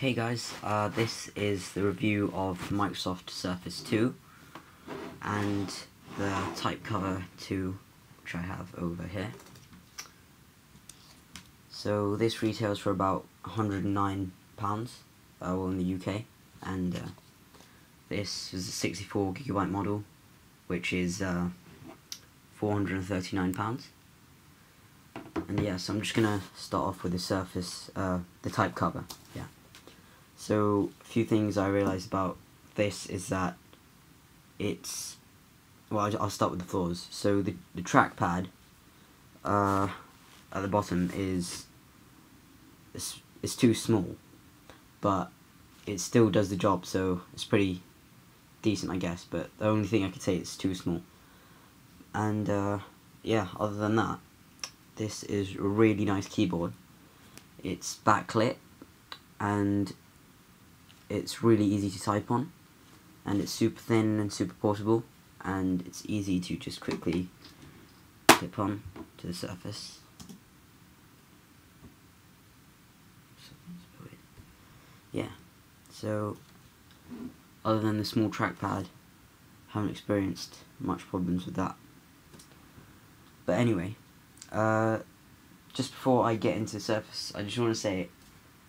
Hey guys, this is the review of Microsoft Surface 2 and the type cover 2, which I have over here. So this retails for about £109 well in the UK, and this is a 64GB model, which is £439. And yeah, so I'm just gonna start off with the Surface, the type cover. Yeah. So a few things I realised about this is that it's, well, I'll start with the flaws. So the trackpad at the bottom is too small, but it still does the job, so it's pretty decent, I guess. But the only thing I could say is too small. And yeah, other than that, this is a really nice keyboard. It's backlit and it's really easy to type on, and it's super thin and super portable, and it's easy to just quickly clip on to the surface. Yeah, so other than the small trackpad, haven't experienced much problems with that. But anyway, just before I get into the Surface, I just want to say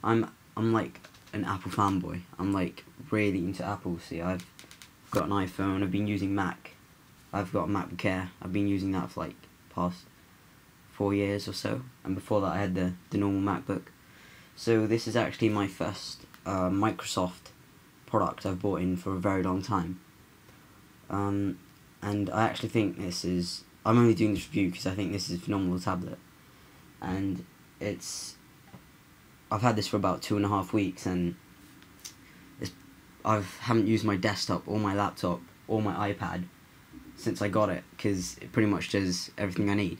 I'm like an Apple fanboy. I'm like really into Apple. See, I've got an iPhone, I've been using Mac, I've got a MacBook Air, I've been using that for like past 4 years or so, and before that I had the normal MacBook. So this is actually my first Microsoft product I've bought in for a very long time, and I actually think this is, I'm only doing this review because I think this is a phenomenal tablet, and I've had this for about 2.5 weeks, and I haven't used my desktop or my laptop or my iPad since I got it, because it pretty much does everything I need.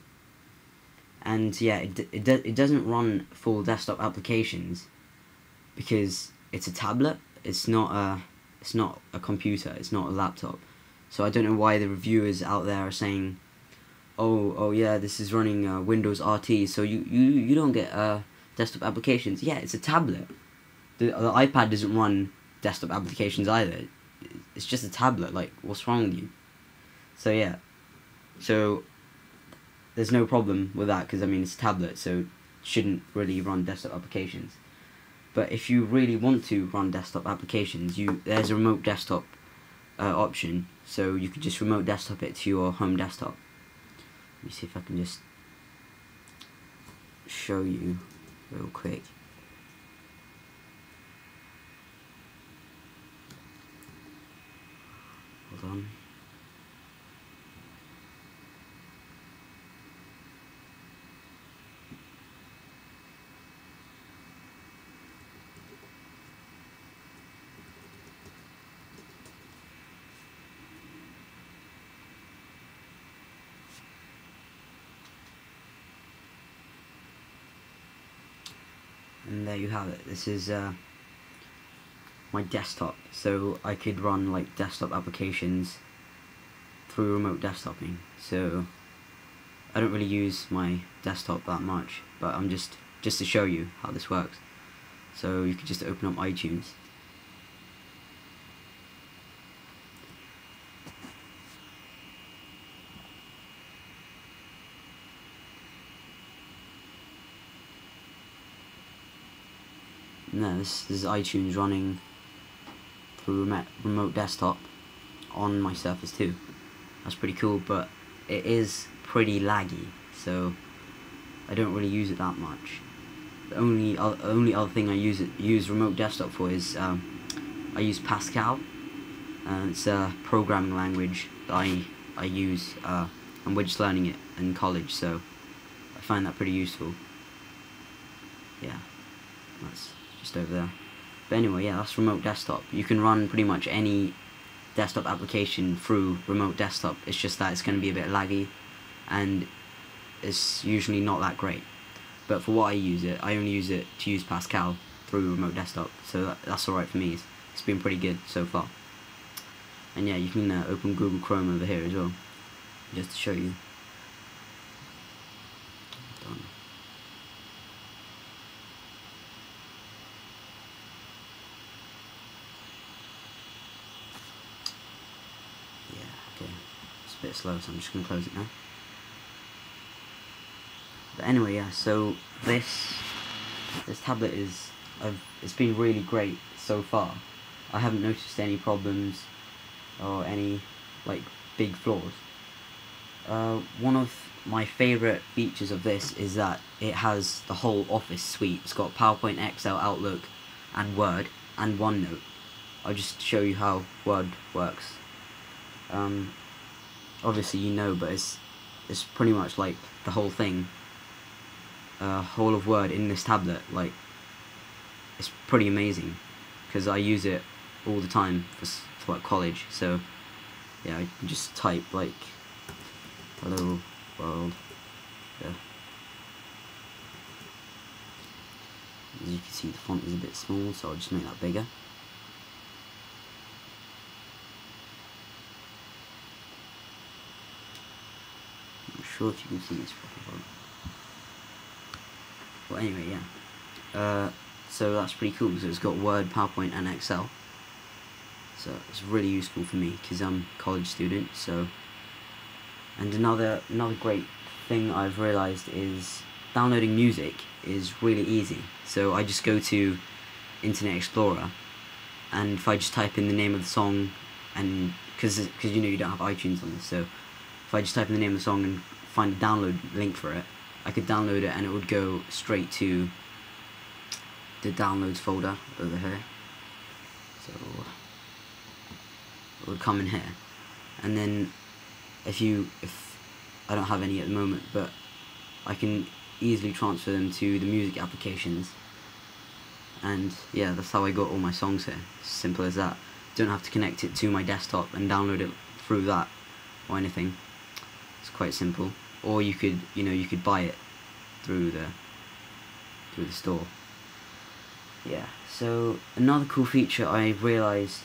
And yeah, it doesn't run full desktop applications because it's a tablet. It's not a computer. It's not a laptop. So I don't know why the reviewers out there are saying, oh yeah, this is running Windows RT, so you don't get desktop applications. Yeah, it's a tablet. The iPad doesn't run desktop applications either. It's just a tablet. Like, what's wrong with you? So yeah, so there's no problem with that, because I mean it's a tablet, so it shouldn't really run desktop applications. But if you really want to run desktop applications, there's a remote desktop option, so you could just remote desktop it to your home desktop. Let me see if I can just show you real quick. Hold on. And there you have it. This is my desktop, so I could run like desktop applications through remote desktoping. So I don't really use my desktop that much, but I'm just to show you how this works. So you could just open up iTunes. No, this is iTunes running through remote desktop on my Surface 2. That's pretty cool, but it is pretty laggy, so I don't really use it that much. The only other thing I use remote desktop for is I use Pascal, and it's a programming language that I use, and we're just learning it in college, so I find that pretty useful. Yeah, that's just over there. But anyway, yeah, that's remote desktop. You can run pretty much any desktop application through remote desktop. It's just that it's going to be a bit laggy, and it's usually not that great. But for what I use it, I only use it to use Pascal through remote desktop, so that's alright for me. It's been pretty good so far. And yeah, you can open Google Chrome over here as well, just to show you. Done. bit slow, so I'm just going to close it now. But anyway, yeah, so this tablet it's been really great so far. I haven't noticed any problems or any like big flaws. One of my favourite features of this is that it has the whole Office suite. It's got PowerPoint, Excel, Outlook, and Word, and OneNote. I'll just show you how Word works. Obviously you know, but it's pretty much like the whole thing. Whole of Word in this tablet. Like, it's pretty amazing because I use it all the time for like college. So yeah, I can just type like hello world. Yeah. As you can see, the font is a bit small, so I'll just make that bigger. I'm not sure if you can see this properly. Well, anyway, yeah. So that's pretty cool. So it's got Word, PowerPoint, and Excel. So it's really useful for me because I'm a college student. So, and another great thing I've realised is downloading music is really easy. So I just go to Internet Explorer, and if I just type in the name of the song, and because you know you don't have iTunes on this, so if I just type in the name of the song and find a download link for it, I could download it and it would go straight to the downloads folder over here. So it would come in here, and then if I don't have any at the moment, but I can easily transfer them to the music applications, and yeah, that's how I got all my songs here. Simple as that. Don't have to connect it to my desktop and download it through that or anything. It's quite simple. Or you could buy it through the store. Yeah. So another cool feature I realised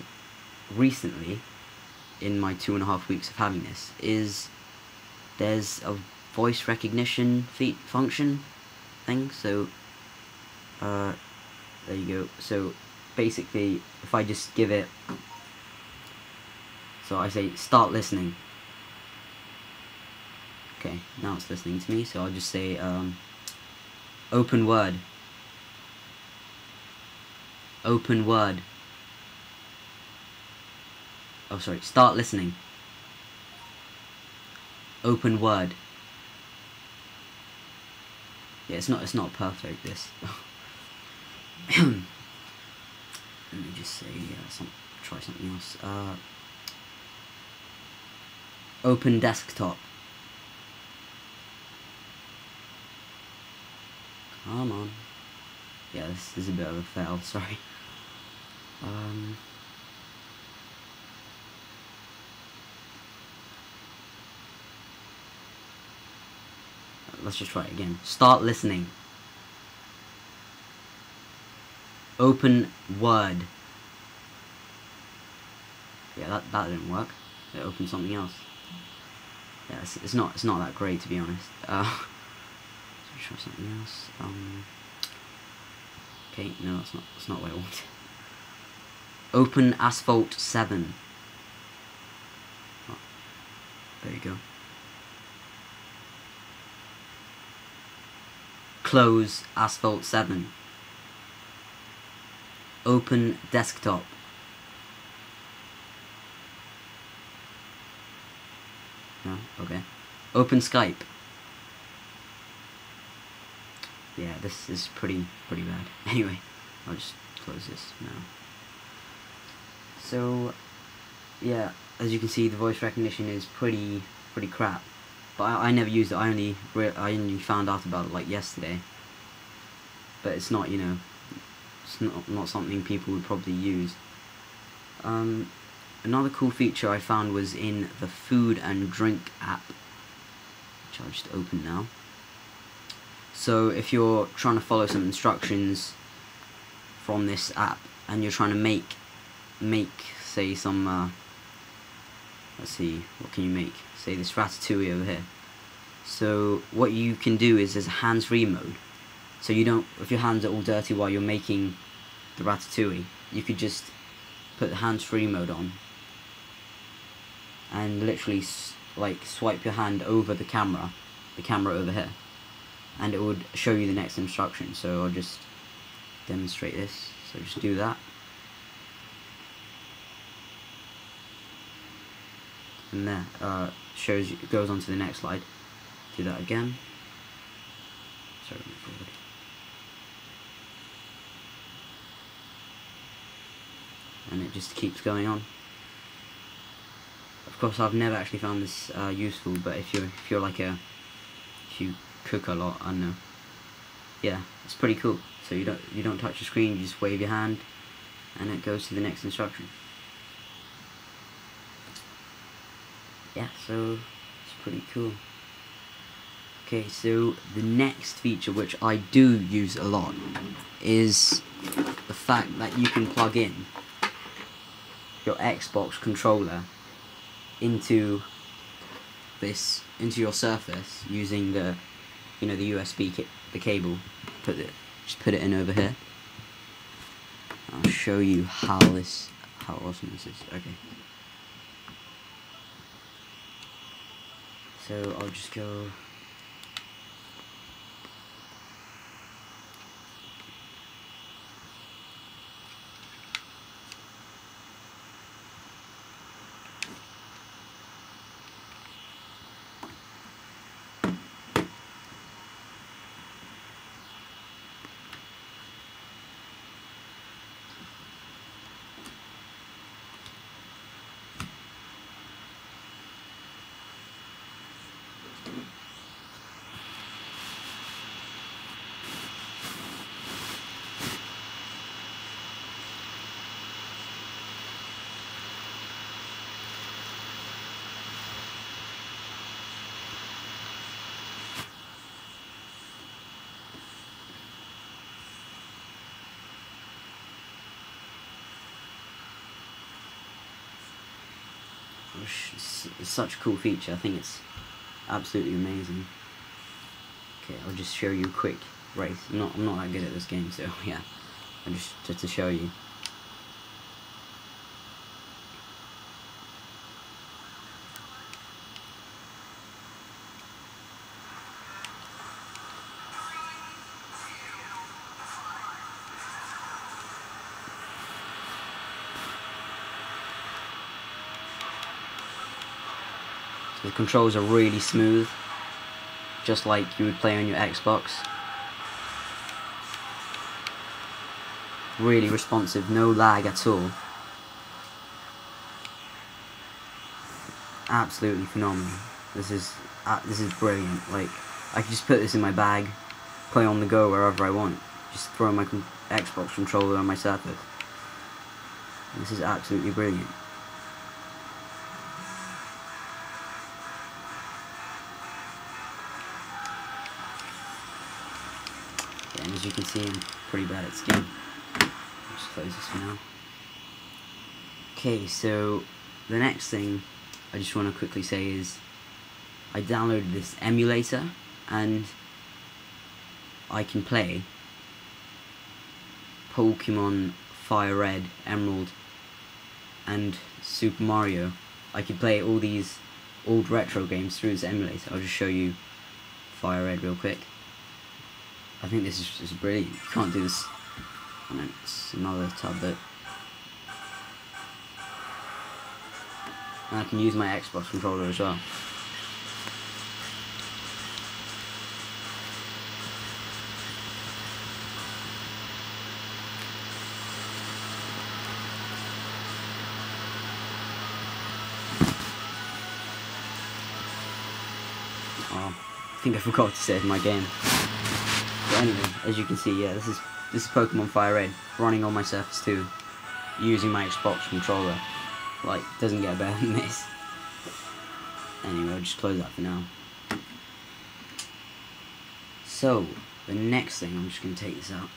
recently in my 2.5 weeks of having this is there's a voice recognition function thing. So there you go. So basically, if I just give it, so I say start listening. Okay, now it's listening to me, so I'll just say open Word. Open Word. Oh, sorry, start listening. Open Word. Yeah, it's not perfect, this. Let me just say try something else. Open desktop. Come on. Yeah, this is a bit of a fail, sorry. Let's just try it again. Start listening. Open Word. Yeah, that didn't work. It opened something else. Yeah, it's not that great, to be honest. Let's try something else. Okay, no, that's not what I wanted. Open Asphalt 7. Oh, there you go. Close Asphalt 7. Open desktop. No, okay. Open Skype. Yeah, this is pretty bad. Anyway, I'll just close this now. So, yeah, as you can see, the voice recognition is pretty crap. But I never used it. I only found out about it like yesterday. But it's not, you know, it's not something people would probably use. Another cool feature I found was in the food and drink app, which I'll just open now. So if you're trying to follow some instructions from this app and you're trying to make say some let's see, what can you make? Say this ratatouille over here. So what you can do is there's a hands-free mode. So you don't, if your hands are all dirty while you're making the ratatouille, you could just put the hands-free mode on and literally like swipe your hand over the camera over here, and it would show you the next instruction. So I'll just demonstrate this. So just do that, and there shows you, it goes on to the next slide. Do that again. Sorry, forward. And it just keeps going on. Of course, I've never actually found this useful, but if you cook a lot, I don't know. Yeah, it's pretty cool. So you don't touch the screen, you just wave your hand, and it goes to the next instruction. Yeah, so it's pretty cool. Okay, so the next feature which I do use a lot is the fact that you can plug in your Xbox controller into your Surface using the the USB the cable. Just put it in over here. I'll show you how awesome this is. Okay. So I'll just go. It's such a cool feature. I think it's absolutely amazing. Okay, I'll just show you a quick race. I'm not that good at this game, so yeah. I'll just to show you. The controls are really smooth, just like you would play on your Xbox. Really responsive, no lag at all. Absolutely phenomenal. This is brilliant. Like, I can just put this in my bag, play on the go wherever I want. Just throw my Xbox controller on my Surface. This is absolutely brilliant. And as you can see, I'm pretty bad at skiing. I'll just close this for now. Okay, so the next thing I just want to quickly say is I downloaded this emulator and I can play Pokemon Fire Red, Emerald and Super Mario. I can play all these old retro games through this emulator. I'll just show you Fire Red real quick. I think this is just brilliant. You can't do this. And it's another tablet. And I can use my Xbox controller as well. Oh, I think I forgot to save my game. But anyway, as you can see, yeah, this is Pokemon Fire Red running on my Surface 2 using my Xbox controller. Like, doesn't get better than this. Anyway, I'll just close that for now. So, the next thing, I'm just going to take this out,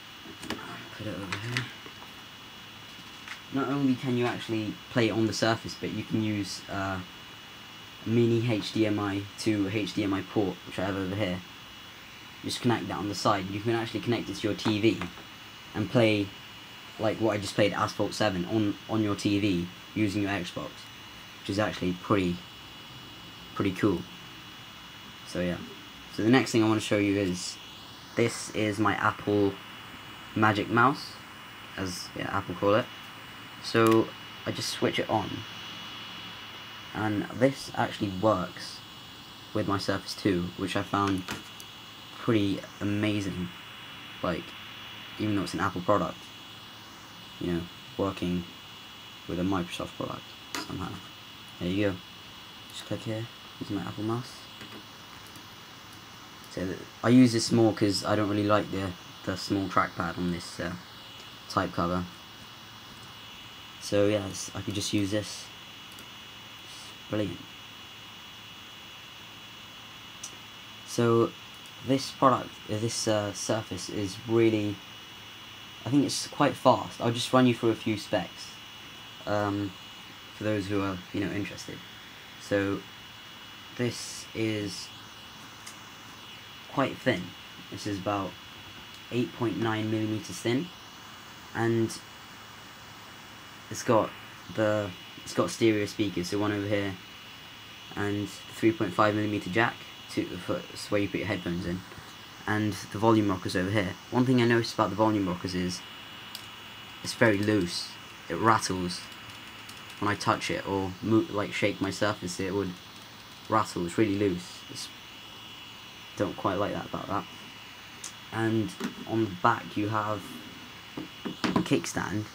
put it over here. Not only can you actually play it on the Surface, but you can use a mini HDMI to HDMI port, which I have over here. Just connect that on the side. You can actually connect it to your TV and play, like what I just played, Asphalt 7 on your TV using your Xbox, which is actually pretty pretty cool. So yeah. So the next thing I want to show you is, this is my Apple Magic Mouse, as Apple call it. So I just switch it on, and this actually works with my Surface 2, which I found pretty amazing. Like, even though it's an Apple product, you know, working with a Microsoft product somehow. There you go. Just click here. Use my Apple mouse. So I use this more because I don't really like the small trackpad on this type cover. So yeah, I could just use this. It's brilliant. So this product, this Surface is really, I think it's quite fast. I'll just run you through a few specs for those who are, you know, interested. So this is quite thin. This is about 8.9mm thin, and it's got stereo speakers, so one over here, and the 3.5mm jack for where you put your headphones in, and the volume rockers over here. One thing I noticed about the volume rockers is it's very loose. It rattles when I touch it or like shake my Surface. It would rattle. It's really loose. Don't quite like that about that. And on the back you have a kickstand,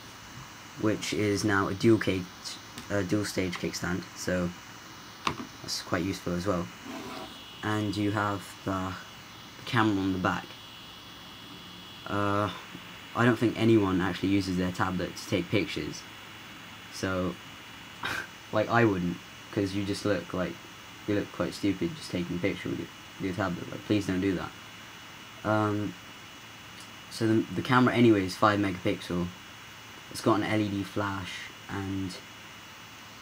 which is now a dual stage kickstand, so that's quite useful as well. And you have the camera on the back. I don't think anyone actually uses their tablet to take pictures, so like I wouldn't, because you just look quite stupid just taking a picture with your tablet. Like, please don't do that. So the camera anyway is 5 megapixel. It's got an LED flash and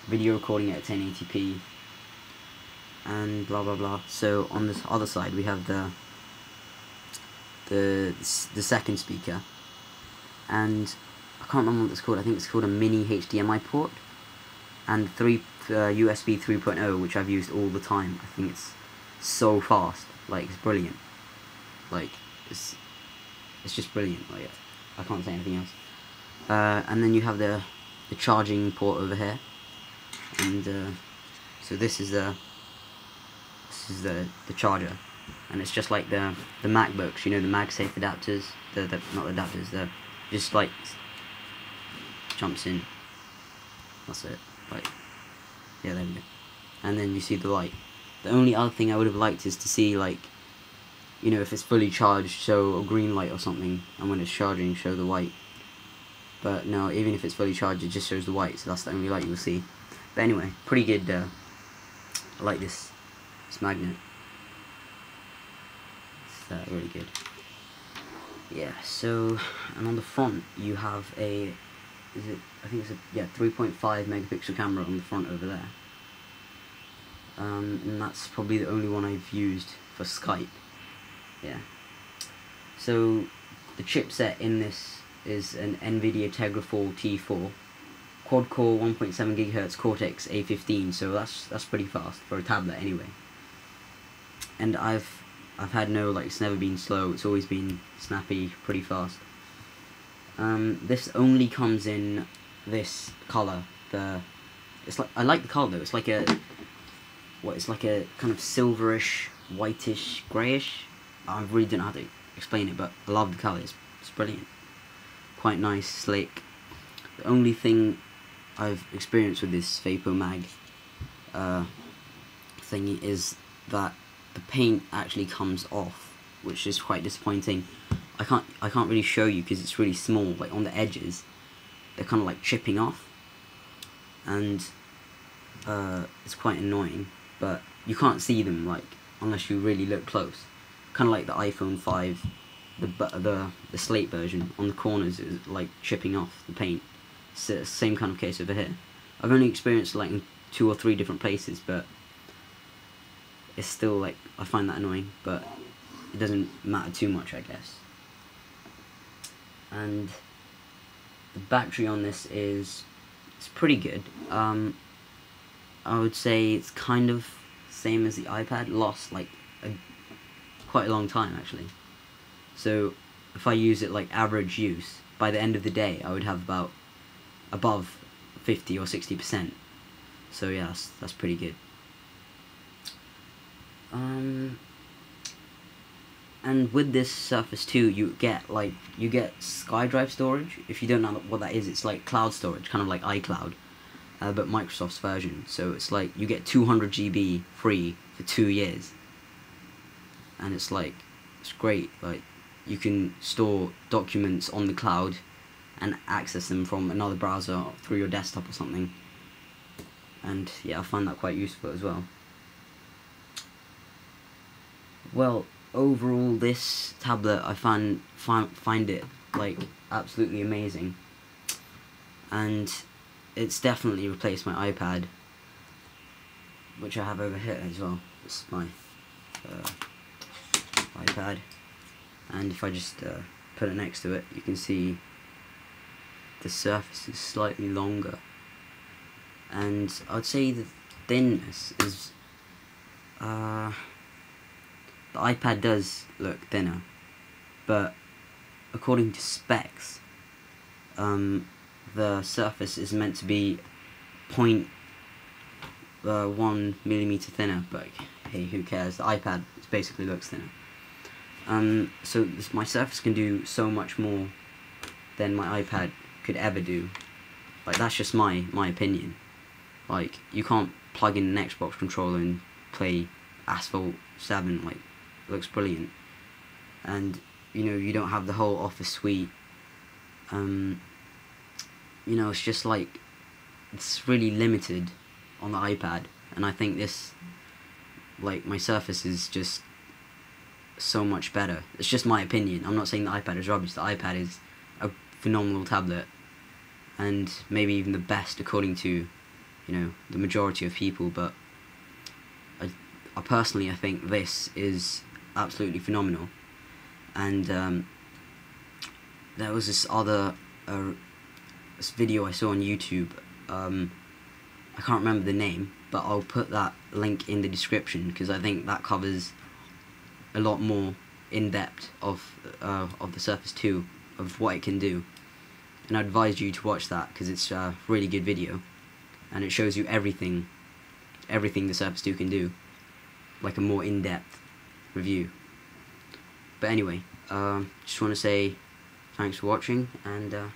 video recording at 1080p and blah blah blah. So on this other side we have the second speaker, and I can't remember what it's called. I think it's called a mini HDMI port, and USB 3.0, which I've used all the time. I think it's so fast. Like, it's brilliant. Like, it's just brilliant. Like, I can't say anything else. And then you have the charging port over here, and so this is the charger, and it's just like the MacBooks, you know, the MagSafe adapters, not adapters, the just like jumps in. That's it. Like, yeah, there we go. And then you see the light. The only other thing I would have liked is to see, like, you know, if it's fully charged, show a green light or something, and when it's charging, show the white. But no, even if it's fully charged, it just shows the white, so that's the only light you'll see. But anyway, pretty good. I like this magnet. It's really good. Yeah. So, and on the front you have I think it's a 3.5 megapixel camera on the front over there. And that's probably the only one I've used for Skype. Yeah. So the chipset in this is an NVIDIA Tegra 4 T4 quad-core 1.7 GHz Cortex A15. So that's pretty fast for a tablet anyway. And I've had no, like, it's never been slow. It's always been snappy, pretty fast. This only comes in this color. I like the color though. It's like a kind of silverish, whitish, greyish. I really don't know how to explain it, but I love the color. It's brilliant. Quite nice, slick. The only thing I've experienced with this VapoMag thingy is that the paint actually comes off, which is quite disappointing. I can't really show you because it's really small. Like, on the edges, they're kind of like chipping off, and it's quite annoying. But you can't see them, like, unless you really look close. Kind of like the iPhone 5, the slate version. On the corners, is like chipping off the paint. It's the same kind of case over here. I've only experienced, like, in 2 or 3 different places, but it's still, like, I find that annoying. But it doesn't matter too much, I guess. And the battery on this it's pretty good. I would say it's kind of same as the iPad, lost like quite a long time actually. So if I use it like average use, by the end of the day I would have about above 50 or 60%. So yeah, that's pretty good. And with this Surface 2, you get SkyDrive storage. If you don't know what that is, it's like cloud storage, kind of like iCloud, but Microsoft's version. So it's like you get 200 GB free for 2 years, and it's great. Like you can store documents on the cloud and access them from another browser through your desktop or something. And yeah, I find that quite useful as well. Well, overall, this tablet I find it like absolutely amazing, and it's definitely replaced my iPad, which I have over here as well. This is my iPad, and if I just put it next to it, you can see the surface is slightly longer, and I'd say the thinness is the iPad does look thinner, but according to specs, the Surface is meant to be 0.1 millimeter thinner, but hey, who cares? The iPad basically looks thinner. So my Surface can do so much more than my iPad could ever do. Like, that's just my opinion. Like, you can't plug in an Xbox controller and play Asphalt 7, like, it looks brilliant. And, you know, you don't have the whole Office suite. You know, it's just like, it's really limited on the iPad, and I think this, like, my Surface is just so much better. It's just my opinion. I'm not saying the iPad is rubbish. The iPad is a phenomenal tablet, and maybe even the best according to, you know, the majority of people, but I personally, I think this is absolutely phenomenal. And there was this other this video I saw on YouTube, I can't remember the name, but I'll put that link in the description, because I think that covers a lot more in depth of the Surface 2, of what it can do, and I advise you to watch that, because it's a really good video, and it shows you everything the Surface 2 can do, like a more in-depth review. But anyway, just want to say thanks for watching, and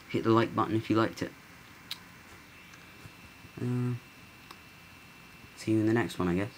hit the like button if you liked it. See you in the next one, I guess.